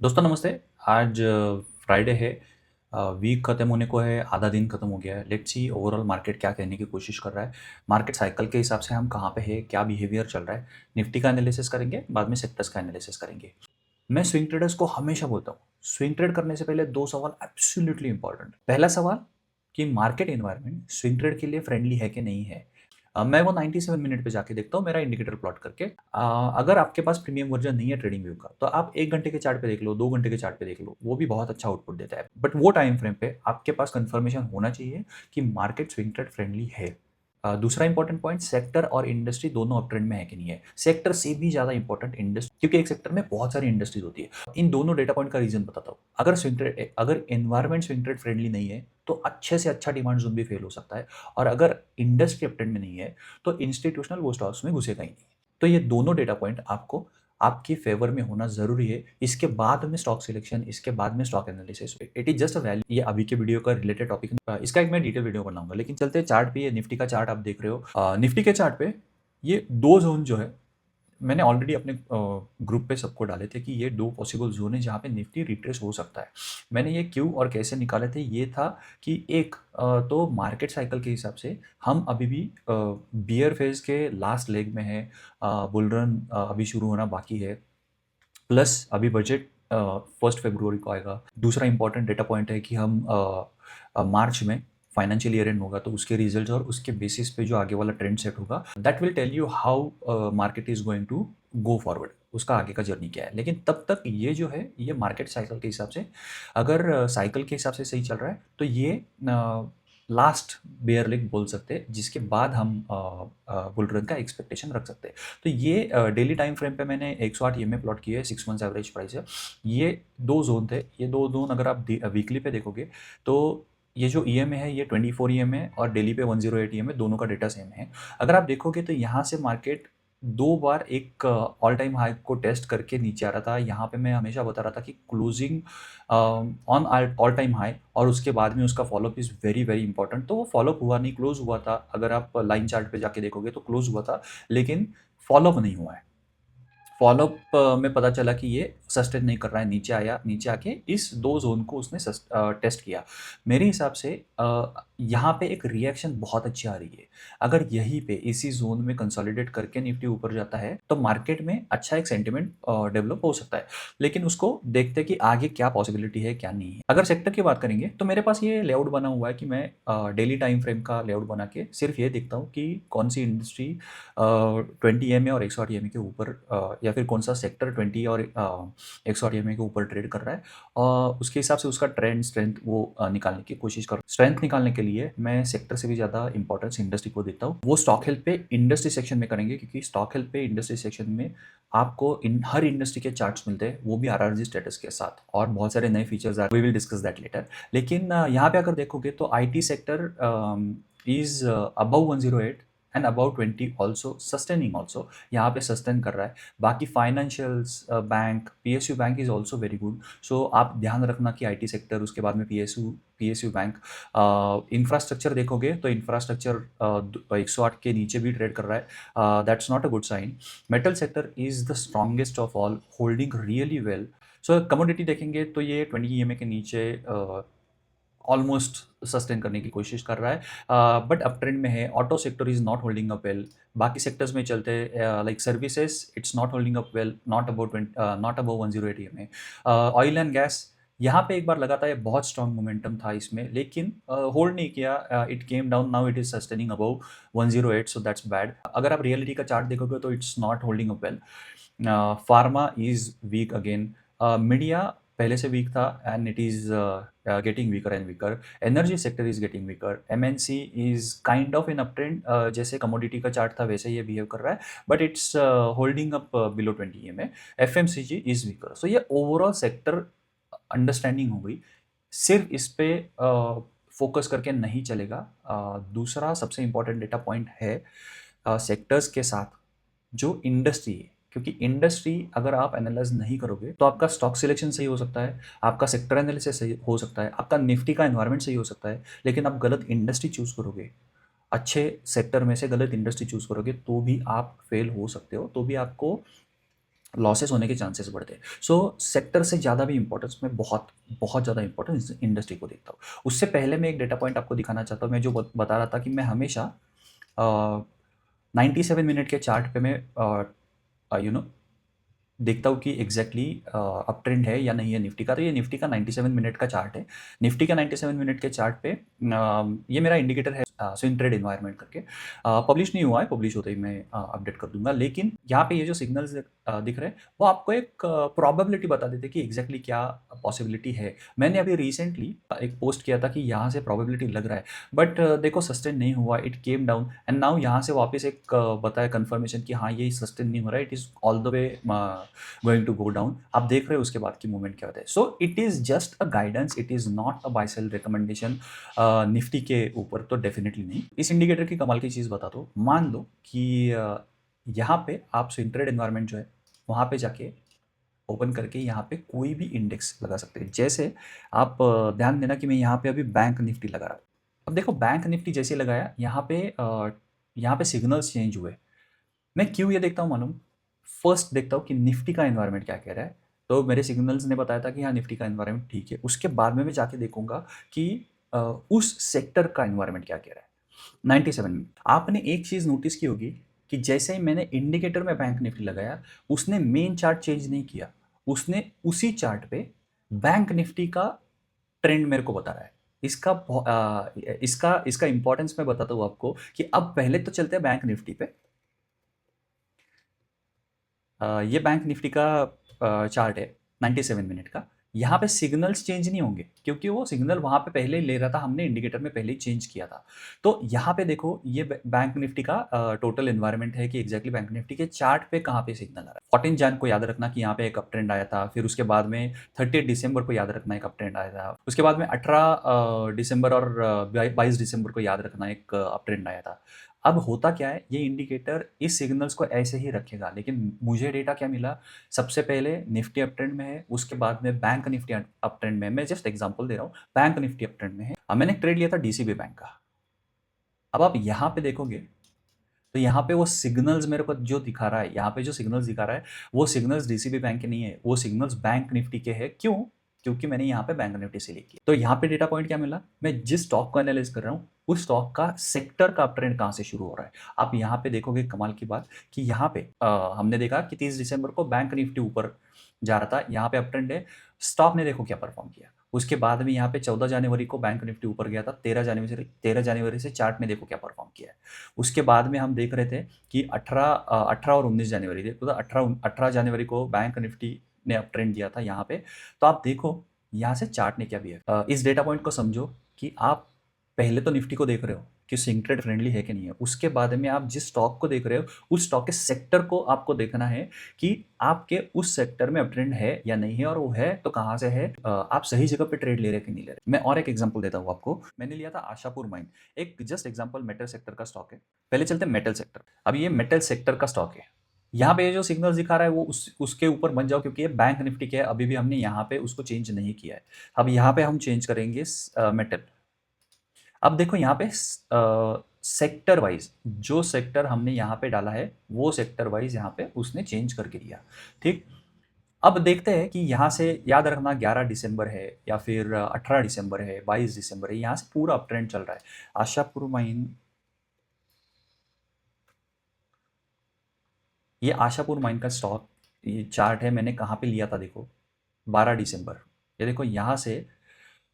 दोस्तों नमस्ते। आज फ्राइडे है। वीक ख़त्म होने को है, आधा दिन ख़त्म हो गया है। लेट्स सी ओवरऑल मार्केट क्या कहने की कोशिश कर रहा है। मार्केट साइकिल के हिसाब से हम कहाँ पे है, क्या बिहेवियर चल रहा है। निफ्टी का एनालिसिस करेंगे, बाद में सेक्टर्स का एनालिसिस करेंगे। मैं स्विंग ट्रेडर्स को हमेशा बोलता हूँ, स्विंग ट्रेड करने से पहले 2 सवाल एब्सोल्युटली इंपॉर्टेंट। पहला सवाल कि मार्केट एनवायरनमेंट स्विंग ट्रेड के लिए फ्रेंडली है कि नहीं है। मैं वो 97 मिनट पे जाके देखता हूँ मेरा इंडिकेटर प्लॉट करके। अगर आपके पास प्रीमियम वर्जन नहीं है ट्रेडिंग व्यू का, तो आप 1 घंटे के चार्ट पे देख लो, 2 घंटे के चार्ट पे देख लो, वो भी बहुत अच्छा आउटपुट देता है। बट वो टाइम फ्रेम पे आपके पास कंफर्मेशन होना चाहिए कि मार्केट स्विंग ट्रेड फ्रेंडली है। दूसरा इंपॉर्टेंट पॉइंट, सेक्टर और इंडस्ट्री दोनों अप ट्रेंड में है कि नहीं है। सेक्टर से भी ज़्यादा इंपॉर्टेंट इंडस्ट्री, क्योंकि एक सेक्टर में बहुत सारी इंडस्ट्रीज होती है। इन दोनों डेटा पॉइंट का रीजन बताता हूँ। अगर एनवायरमेंट स्विंग ट्रेड फ्रेंडली नहीं है, तो अच्छे से अच्छा डिमांड जोन भी फेल हो सकता है। और अगर इंडस्ट्री अप ट्रेंड में नहीं है, तो इंस्टीट्यूशनल वो स्टॉक्स में घुसेगा ही नहीं। तो ये दोनों डेटा पॉइंट आपको आपकी फेवर में होना जरूरी है। इसके बाद में स्टॉक सिलेक्शन, इसके बाद में stock analysis. It is just a value. ये अभी के वीडियो का रिलेटेड टॉपिक, इसका एक मैं डिटेल वीडियो बनाऊंगा। लेकिन चलते हैं चार्ट पे। ये निफ्टी का चार्ट आप देख रहे हो। निफ्टी के चार्ट पे ये दो जोन जो है, मैंने ऑलरेडी अपने ग्रुप पे सबको डाले थे कि ये दो पॉसिबल जोन है जहाँ पे निफ्टी रिट्रेस हो सकता है। मैंने ये क्यों और कैसे निकाले थे, ये था कि एक तो मार्केट साइकिल के हिसाब से हम अभी भी बियर फेज के लास्ट लेग में है। बुल रन अभी शुरू होना बाकी है। प्लस अभी बजट 1 फरवरी को आएगा। दूसरा इंपॉर्टेंट डेटा पॉइंट है कि हम मार्च में फाइनेंशियल ईयर एंड होगा, तो उसके रिजल्ट्स और उसके बेसिस पे जो आगे वाला ट्रेंड सेट होगा, that will tell you how market is going to go forward, उसका आगे का जर्नी क्या है। लेकिन तब तक ये जो है, ये मार्केट साइकिल के हिसाब से, अगर साइकिल के हिसाब से सही चल रहा है, तो ये लास्ट बेयर लेग बोल सकते हैं, जिसके बाद हम बुल रन का एक्सपेक्टेशन रख सकते हैं। तो ये डेली टाइम फ्रेम पे मैंने 108 ईएमए प्लॉट किए है। 6 मंथ्स एवरेज प्राइस है। ये दो जोन थे। ये दो जोन अगर आप वीकली पे देखोगे, तो ये जो ईएमए है ये 24 ईएमए और डेली पे 108 ईएमए, दोनों का डेटा सेम है। अगर आप देखोगे तो यहाँ से मार्केट 2 बार एक ऑल टाइम हाई को टेस्ट करके नीचे आ रहा था। यहाँ पे मैं हमेशा बता रहा था कि closing on all time high और उसके बाद में उसका follow up is very very important. तो वो फॉलोअप हुआ नहीं, क्लोज हुआ था। अगर आप लाइन चार्ट पे जाके देखोगे तो क्लोज हुआ था, लेकिन फॉलोअप नहीं हुआ है। फॉलोअप में पता चला कि ये सस्टेन नहीं कर रहा है। नीचे आया, नीचे आके इस दो जोन को उसने टेस्ट किया। मेरे हिसाब से यहाँ पे एक रिएक्शन बहुत अच्छी आ रही है। अगर यहीं पे इसी जोन में कंसोलिडेट करके निफ्टी ऊपर जाता है, तो मार्केट में अच्छा एक सेंटिमेंट डेवलप हो सकता है। लेकिन उसको देखते कि आगे क्या पॉसिबिलिटी है, क्या नहीं है। अगर सेक्टर की बात करेंगे, तो मेरे पास ये लेआउट बना हुआ है कि मैं डेली टाइम फ्रेम का लेआउट बना के सिर्फ ये देखता हूँ कि कौन सी इंडस्ट्री 20 EMA और 108 EMA के ऊपर, या फिर कौन सा सेक्टर 20 और 108 EMA के ऊपर ट्रेड कर रहा है। और उसके हिसाब से उसका ट्रेंड स्ट्रेंथ वो निकालने की कोशिश कर। स्ट्रेंथ निकालने के लिए मैं सेक्टर से भी ज़्यादा इंपॉर्टेंस इंडस्ट्री को देता हूँ। वो स्टॉक हेल्थ पे इंडस्ट्री सेक्शन में करेंगे, क्योंकि स्टॉक हेल्थ पे इंडस्ट्री सेक्शन में आपको हर इंडस्ट्री के चार्ट्स मिलते हैं, वो भी आरआरजी स्टेटस के साथ, और बहुत सारे नए features are, we will discuss that later. लेकिन यहाँ पे अगर देखोगे तो IT sector is above 108 and about 20 also sustaining also, यहाँ पे सस्टेन कर रहा है। बाकी financials, bank, PSU bank is also very good. So आप ध्यान रखना कि आईटी सेक्टर, उसके बाद में पीएसयू बैंक। इंफ्रास्ट्रक्चर देखोगे तो इंफ्रास्ट्रक्चर 108 के नीचे भी ट्रेड कर रहा है। That's not a good sign. Metal sector is the strongest of all, holding really well. So commodity देखेंगे तो ये 20 EMA के नीचे ऑलमोस्ट सस्टेन करने की कोशिश कर रहा है, बट अप ट्रेंड में है। Auto sector is not holding up well. बाकी सेक्टर्स में चलते हैं, like services, it's not holding up well, not about 108 EMA। Oil and gas, यहाँ पे एक बार लगा था, ये बहुत स्ट्रॉन्ग मोमेंटम था इसमें, लेकिन होल्ड नहीं किया। It came down, now it is sustaining above 108, so that's bad. अगर आप रियलिटी का चार्ट देखोगे तो it's not holding up well. Pharma is weak again. Media पहले से वीक था and it is getting weaker and weaker. Energy sector is getting weaker. MNC is kind of in up trend, जैसे commodity का chart था वैसे ये behave कर रहा है, but it's holding up below 20 EMA। FMCG is weaker. So ये overall sector understanding हो गई। सिर्फ इस पे फोकस करके नहीं चलेगा। दूसरा सबसे इंपॉर्टेंट डेटा पॉइंट है सेक्टर्स के साथ जो इंडस्ट्री है, क्योंकि इंडस्ट्री अगर आप एनालाइज नहीं करोगे, तो आपका स्टॉक सिलेक्शन सही हो सकता है, आपका सेक्टर एनालिसिस सही हो सकता है, आपका निफ्टी का एनवायरनमेंट सही हो सकता है, लेकिन आप गलत इंडस्ट्री चूज करोगे, अच्छे सेक्टर में से गलत इंडस्ट्री चूज करोगे, तो भी आप फेल हो सकते हो। तो भी आपको लॉसेस होने के चांसेस बढ़ते हैं। सो सेक्टर से ज़्यादा भी इंपॉर्टेंस मैं बहुत बहुत ज़्यादा इंपॉर्टेंस इंडस्ट्री को देखता हूँ। उससे पहले मैं एक डेटा पॉइंट आपको दिखाना चाहता हूँ। मैं जो बता रहा था कि मैं हमेशा 97 मिनट के चार्ट पे मैं यू नो देखता हूँ कि एग्जैक्टली अप ट्रेंड है या नहीं है निफ्टी का। तो ये निफ्टी का 97 मिनट का चार्ट है। निफ्टी का 97 मिनट के चार्ट पे ये मेरा इंडिकेटर है स्विंग ट्रेड इन्वायरमेंट करके। पब्लिश नहीं हुआ है, पब्लिश होते ही मैं अपडेट कर दूंगा। लेकिन यहाँ पे ये जो सिग्नल्स दिख रहे हैं वो आपको एक प्रोबेबिलिटी बता देते हैं कि एग्जैक्टली क्या पॉसिबिलिटी है। मैंने अभी रिसेंटली एक पोस्ट किया था कि यहाँ से प्रोबेबिलिटी लग रहा है, बट देखो सस्टेन नहीं हुआ, it came down and now यहाँ से वापस एक बताया कंफर्मेशन कि हाँ ये सस्टेन नहीं हो रहा है, it is all the way going to go down. आप देख रहे हो उसके बाद की मूवमेंट क्या होता है। So it is just a guidance, it is not a buy sell recommendation Nifty के ऊपर तो डेफिनेटली नहीं। इस इंडिकेटर की कमाल की चीज़ बता दो, मान लो कि यहाँ पे आप स्विंग ट्रेड एनवायरनमेंट जो है वहाँ पे जाके ओपन करके यहाँ पे कोई भी इंडेक्स लगा सकते हैं। जैसे आप ध्यान देना कि मैं यहाँ पे अभी बैंक निफ्टी लगा रहा हूँ। अब देखो बैंक निफ्टी जैसे लगाया यहाँ पे सिग्नल्स चेंज हुए। मैं क्यों ये देखता हूँ मालूम? फर्स्ट देखता हूँ कि निफ्टी का एनवायरनमेंट क्या कह रहा है। तो मेरे सिग्नल्स ने बताया था कि हाँ निफ्टी का एनवायरनमेंट ठीक है। उसके बाद में मैं जाके देखूंगा कि उस सेक्टर का एनवायरनमेंट क्या कह रहा है। 97 में आपने एक चीज़ नोटिस की होगी कि जैसे ही मैंने इंडिकेटर में बैंक निफ्टी लगाया, उसने मेन चार्ट चेंज नहीं किया। उसने उसी चार्ट पे बैंक निफ्टी का ट्रेंड मेरे को बता रहा है। इसका इंपॉर्टेंस मैं बताता हूँ आपको कि अब पहले तो चलते हैं बैंक निफ्टी पे। ये बैंक निफ्टी का चार्ट है 97 मिनट का। यहाँ पे सिग्नल्स चेंज नहीं होंगे क्योंकि वो सिग्नल वहाँ पे पहले ही ले रहा था, हमने इंडिकेटर में पहले ही चेंज किया था। तो यहाँ पे देखो ये बैंक निफ्टी का टोटल एनवायरनमेंट है कि एग्जैक्टली बैंक निफ्टी के चार्ट पे कहाँ पे सिग्नल आ रहा है। 14 जैन को याद रखना कि यहाँ पे एक अप ट्रेंड आया था, फिर उसके बाद में 30 दिसंबर को याद रखना एक अप ट्रेंड आया था, उसके बाद में 18 दिसंबर और 22 दिसंबर को याद रखना एक अप ट्रेंड आया था। अब होता क्या है, ये इंडिकेटर इस सिग्नल्स को ऐसे ही रखेगा, लेकिन मुझे डेटा क्या मिला? सबसे पहले निफ्टी अप ट्रेंड में है, उसके बाद में बैंक निफ्टी अप ट्रेंड में है। मैं जस्ट एग्जांपल दे रहा हूँ, बैंक निफ्टी अप ट्रेंड में है। अब मैंने ट्रेड लिया था डीसीबी बैंक का। अब आप यहाँ पे देखोगे तो यहाँ पे वो सिग्नल्स मेरे को जो दिखा रहा है, यहाँ पे जो सिग्नल्स दिखा रहा है वो सिग्नल्स डीसीबी बैंक के नहीं है, वो सिग्नल्स बैंक निफ्टी के हैं। क्यों? क्योंकि मैंने यहाँ पे बैंक निफ्टी से लिखी है। तो यहाँ पे डेटा पॉइंट क्या मिला? मैं जिस स्टॉक को एनालाइज कर रहा हूँ उस स्टॉक का सेक्टर का ट्रेंड कहाँ से शुरू हो रहा है। आप यहाँ पे देखोगे कमाल की बात कि यहाँ पे हमने देखा कि 30 दिसंबर को बैंक निफ्टी ऊपर जा रहा था, यहाँ पे अप ट्रेंड है। स्टॉक ने देखो क्या परफॉर्म किया। उसके बाद में यहाँ पे 14 जनवरी को बैंक निफ्टी ऊपर गया था, 13 जनवरी से चार्ट में देखो क्या परफॉर्म किया है। उसके बाद में हम देख रहे थे कि 18 और 19 जनवरी देखो, तो 18 जनवरी को बैंक निफ्टी ने अप ट्रेंड दिया था यहाँ पे। तो आप देखो यहाँ से चार्ट ने क्या बिहेव। इस डेटा पॉइंट को समझो कि आप पहले तो निफ्टी को देख रहे हो कि स्विंग ट्रेड फ्रेंडली है कि नहीं है। उसके बाद में आप जिस स्टॉक को देख रहे हो उस स्टॉक के सेक्टर को आपको देखना है कि आपके उस सेक्टर में अप ट्रेंड है या नहीं है, और वो है तो कहाँ से है। आप सही जगह पे ट्रेड ले रहे हैं कि नहीं ले रहे। मैं और एक एग्जांपल देता हूँ आपको। मैंने लिया था आशापुर माइन, एक जस्ट एग्जांपल मेटल सेक्टर का स्टॉक है। पहले चलते हैं मेटल सेक्टर। अब ये मेटल सेक्टर का स्टॉक है। यहाँ पे जो सिग्नल्स दिखा रहा है वो उसके ऊपर बन जाओ क्योंकि ये बैंक निफ्टी के है। अभी भी हमने यहाँ पे उसको चेंज नहीं किया है। अब यहाँ पे हम चेंज करेंगे मेटल। अब देखो यहाँ पे सेक्टर वाइज जो सेक्टर हमने यहाँ पे डाला है वो सेक्टर वाइज यहाँ पे उसने चेंज करके दिया। ठीक। अब देखते हैं कि यहाँ से याद रखना 11 दिसंबर है या फिर 18 दिसंबर है, 22 दिसंबर है, यहाँ से पूरा अप ट्रेंड चल रहा है। आशापुर माइन, ये आशापुर माइन का स्टॉक, ये चार्ट है। मैंने कहाँ पे लिया था देखो, 12 दिसंबर। ये देखो यहाँ से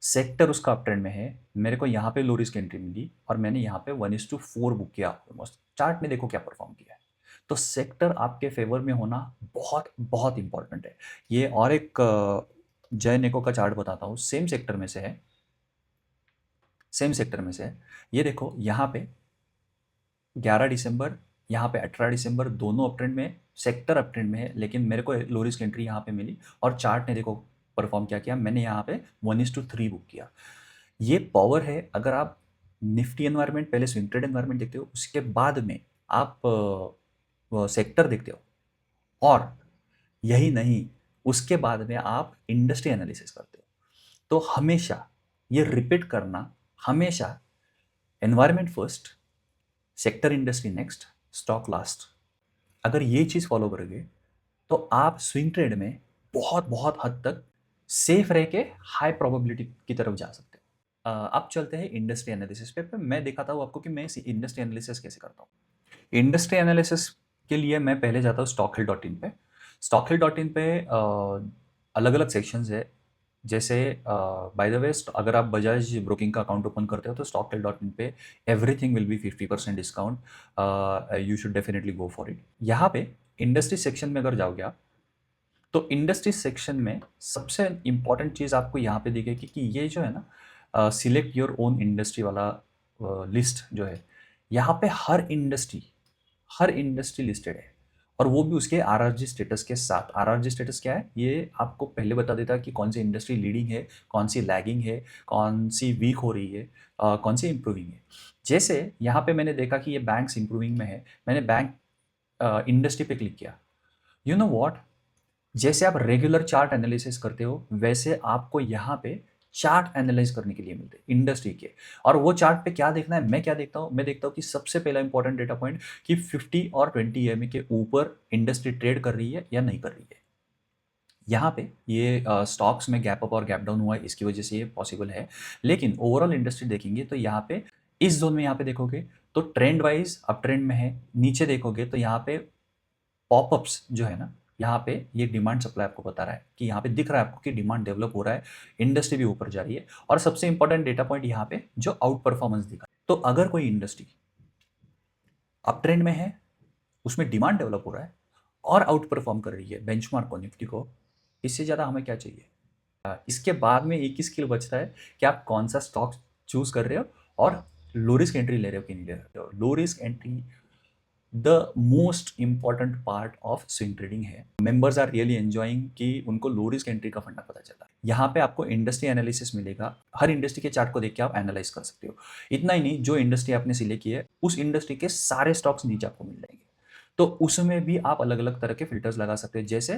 सेक्टर उसका अप ट्रेंड में है। मेरे को यहाँ पे लो रिस्क एंट्री मिली और मैंने यहाँ पे 1:4 बुक किया ऑलमोस्ट। चार्ट में देखो क्या परफॉर्म किया है। तो सेक्टर आपके फेवर में होना बहुत बहुत इंपॉर्टेंट है। ये और एक जय नेको का चार्ट बताता हूँ, सेम सेक्टर में से है, सेम सेक्टर में से है। ये देखो यहाँ पे 11 दिसंबर, यहाँ पे 18 दिसंबर, दोनों अप ट्रेंड में है, सेक्टर अप ट्रेंड में है, लेकिन मेरे को लो रिस्क एंट्री यहाँ पे मिली और चार्ट ने देखो परफॉर्म क्या किया। मैंने यहाँ पे 1:3 बुक किया। ये पावर है। अगर आप निफ्टी एनवायरनमेंट पहले स्विंग ट्रेड एनवायरनमेंट देखते हो, उसके बाद में आप सेक्टर देखते हो, और यही नहीं उसके बाद में आप इंडस्ट्री एनालिसिस करते हो, तो हमेशा ये रिपीट करना, हमेशा environment first, sector industry next, stock last. अगर ये चीज़ फॉलो करोगे तो आप स्विंग ट्रेड में बहुत हद तक सेफ रह के हाई प्रोबेबिलिटी की तरफ जा सकते हो। अब चलते हैं इंडस्ट्री एनालिसिस पे मैं दिखाता हूँ आपको कि मैं इंडस्ट्री एनालिसिस कैसे करता हूँ। इंडस्ट्री एनालिसिस के लिए मैं पहले जाता हूँ स्टॉकहिल.इन पे। स्टॉकहिल.इन पे अलग अलग सेक्शंस है। जैसे बाय द वे, अगर आप बजाज ब्रोकिंग का अकाउंट ओपन करते हो तो स्टॉकहिल.इन पे everything will be 50% discount. You should definitely go for it. यहाँ पे इंडस्ट्री सेक्शन में अगर जाओगे आप, तो इंडस्ट्री सेक्शन में सबसे इंपॉर्टेंट चीज़ आपको यहाँ पे दिखेगी कि ये जो है ना, सिलेक्ट योर ओन इंडस्ट्री वाला लिस्ट जो है, यहाँ पे हर इंडस्ट्री लिस्टेड है, और वो भी उसके आरआरजी स्टेटस के साथ। आरआरजी स्टेटस क्या है, ये आपको पहले बता देता है कि कौन सी इंडस्ट्री लीडिंग है, कौन सी लैगिंग है, कौन सी वीक हो रही है, कौन सी इंप्रूविंग है। जैसे यहाँ पे मैंने देखा कि ये बैंक्स इंप्रूविंग में है, मैंने बैंक इंडस्ट्री पे क्लिक किया। यू नो व्हाट, जैसे आप रेगुलर चार्ट एनालिसिस करते हो, वैसे आपको यहाँ पे चार्ट एनालाइज करने के लिए मिलते हैं इंडस्ट्री के। और वो चार्ट पे क्या देखना है, मैं क्या देखता हूँ, मैं देखता हूँ कि सबसे पहला इंपॉर्टेंट डेटा पॉइंट कि 50 और 20 EMA के ऊपर इंडस्ट्री ट्रेड कर रही है या नहीं कर रही है। यहाँ पे ये स्टॉक्स में गैप अप और गैप डाउन हुआ है, इसकी वजह से ये पॉसिबल है। लेकिन ओवरऑल इंडस्ट्री देखेंगे तो यहाँ पे इस जोन में यहाँ पे देखोगे तो ट्रेंड वाइज अप ट्रेंड में है। नीचे देखोगे तो यहाँ पे पॉपअप्स जो है ना, यहाँ पे ये डिमांड सप्लाई आपको बता रहा है कि यहाँ पे दिख रहा है आपको कि डिमांड डेवलप हो रहा है, इंडस्ट्री भी ऊपर जा रही है। और सबसे इंपॉर्टेंट डेटा पॉइंट यहाँ पे जो आउट परफॉर्मेंस दिखा, तो अगर कोई इंडस्ट्री अप ट्रेंड में है, उसमें डिमांड डेवलप हो रहा है और आउट परफॉर्म कर रही है बेंचमार्क को, निफ्टी को, इससे ज़्यादा हमें क्या चाहिए। इसके बाद में एक ही स्किल बचता है कि आप कौन सा स्टॉक चूज कर रहे हो और लो रिस्क एंट्री ले रहे हो कि नहीं ले रहे हो। Low risk entry the most important part of swing trading है। मेंबर्स आर रियली एंजॉइंग कि उनको लो रिस्क एंट्री का फंडा पता चला। यहाँ पे आपको इंडस्ट्री एनालिसिस मिलेगा, हर इंडस्ट्री के चार्ट को देख के आप एनालाइज कर सकते हो। इतना ही नहीं, जो इंडस्ट्री आपने सिलेक्ट की है उस इंडस्ट्री के सारे स्टॉक्स नीचे आपको मिल जाएंगे, तो उसमें भी आप अलग अलग तरह के फिल्टर्स लगा सकते हैं। जैसे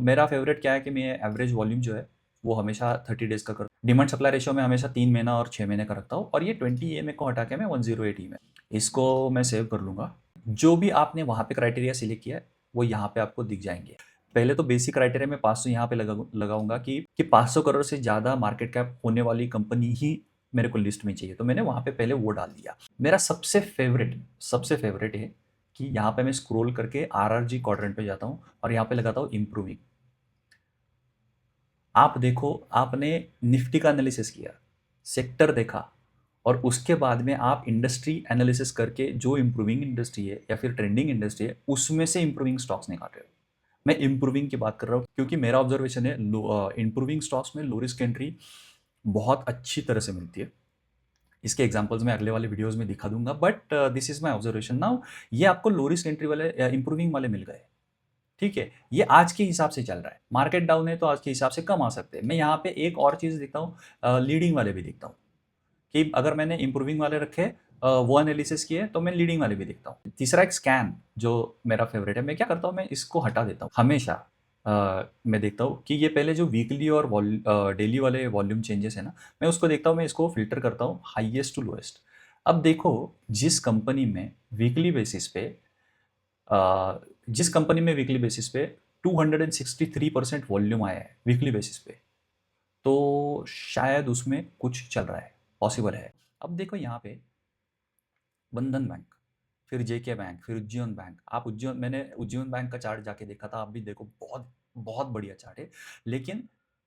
मेरा फेवरेट क्या है कि मैं एवरेज वॉल्यूम जो है वो हमेशा 30 डेज का करता हूँ। डिमांड सप्लाई रेशियो में हमेशा 3 महीना और 6 महीने का रखता हूँ, और ये 20 EMA को हटा के मैं 108 में इसको मैं सेव कर लूँगा। जो भी आपने वहाँ पे क्राइटेरिया सिलेक्ट किया है वो यहाँ पे आपको दिख जाएंगे। पहले तो बेसिक क्राइटेरिया में 500 यहाँ पे लगाऊंगा कि 500 करोड़ से ज़्यादा मार्केट कैप होने वाली कंपनी ही मेरे को लिस्ट में चाहिए, तो मैंने वहाँ पे पहले वो डाल दिया। मेरा सबसे फेवरेट है कि यहाँ पे मैं स्क्रॉल करके आरआरजी क्वाड्रेंट पे जाता हूँ और यहाँ पे लगाता हूँ इम्प्रूविंग। आप देखो, आपने निफ्टी का एनालिसिस किया, सेक्टर देखा, और उसके बाद में आप इंडस्ट्री एनालिसिस करके जो इंप्रूविंग इंडस्ट्री है या फिर ट्रेंडिंग इंडस्ट्री है उसमें से इंप्रूविंग स्टॉक्स निकाल रहे हो। मैं इंप्रूविंग की बात कर रहा हूँ क्योंकि मेरा ऑब्जर्वेशन है इंप्रूविंग स्टॉक्स में लो रिस्क एंट्री बहुत अच्छी तरह से मिलती है। इसके एग्जांपल्स मैं अगले वाले वीडियोस में दिखा दूंगा, but this is my observation now. ये आपको लो रिस्क एंट्री वाले इंप्रूविंग वाले मिल गए, ठीक है। ये आज के हिसाब से चल रहा है, मार्केट डाउन है तो आज के हिसाब से कम आ सकते हैं। मैं यहाँ पे एक और चीज़ देखता हूँ, लीडिंग वाले भी देखता हूँ कि अगर मैंने इंप्रूविंग वाले रखे, वो एनालिसिस किए, तो मैं लीडिंग वाले भी देखता हूँ। तीसरा एक स्कैन जो मेरा फेवरेट है, मैं क्या करता हूँ, मैं इसको हटा देता हूँ हमेशा। मैं देखता हूँ कि ये पहले जो वीकली और डेली वाले वॉल्यूम चेंजेस है ना, मैं उसको देखता हूँ, मैं इसको फिल्टर करता हूँ हाईएस्ट टू लोएस्ट। अब देखो, जिस कंपनी में वीकली बेसिस पे जिस कंपनी में वीकली बेसिस पे 263% वॉल्यूम आया है वीकली बेसिस पे, तो शायद उसमें कुछ चल रहा है, पॉसिबल है। अब देखो यहाँ पे बंधन बैंक, फिर जेके बैंक, फिर उज्जीवन बैंक। आप उज्जीवन, मैंने उज्जीवन बैंक का चार्ट जाके देखा था, आप भी देखो, बहुत बहुत बढ़िया चार्ट है। लेकिन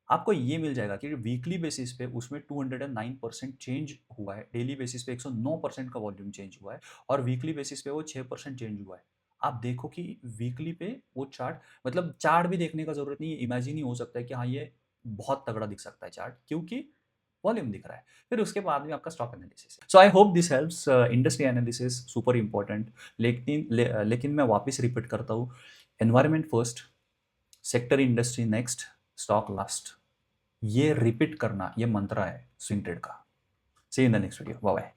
आपको ये मिल जाएगा कि वीकली बेसिस पे उसमें 209% चेंज हुआ है, डेली बेसिस पे 109% का वॉल्यूम चेंज हुआ है, और वीकली बेसिस पे वो 6% चेंज हुआ है। आप देखो कि वीकली पे वो चार्ट, मतलब चार्ट भी देखने का जरूरत नहीं है, इमेजिन ही हो सकता है कि हाँ ये बहुत तगड़ा दिख सकता है चार्ट, क्योंकि वॉल्यूम दिख रहा है। फिर उसके बाद में आपका stock analysis. So I hope this helps. Industry analysis super important, लेकिन मैं वापस रिपीट करता हूँ, environment first, sector industry next, stock last. ये रिपीट करना, ये मंत्र है स्विंग ट्रेड का। See in the next video, bye bye.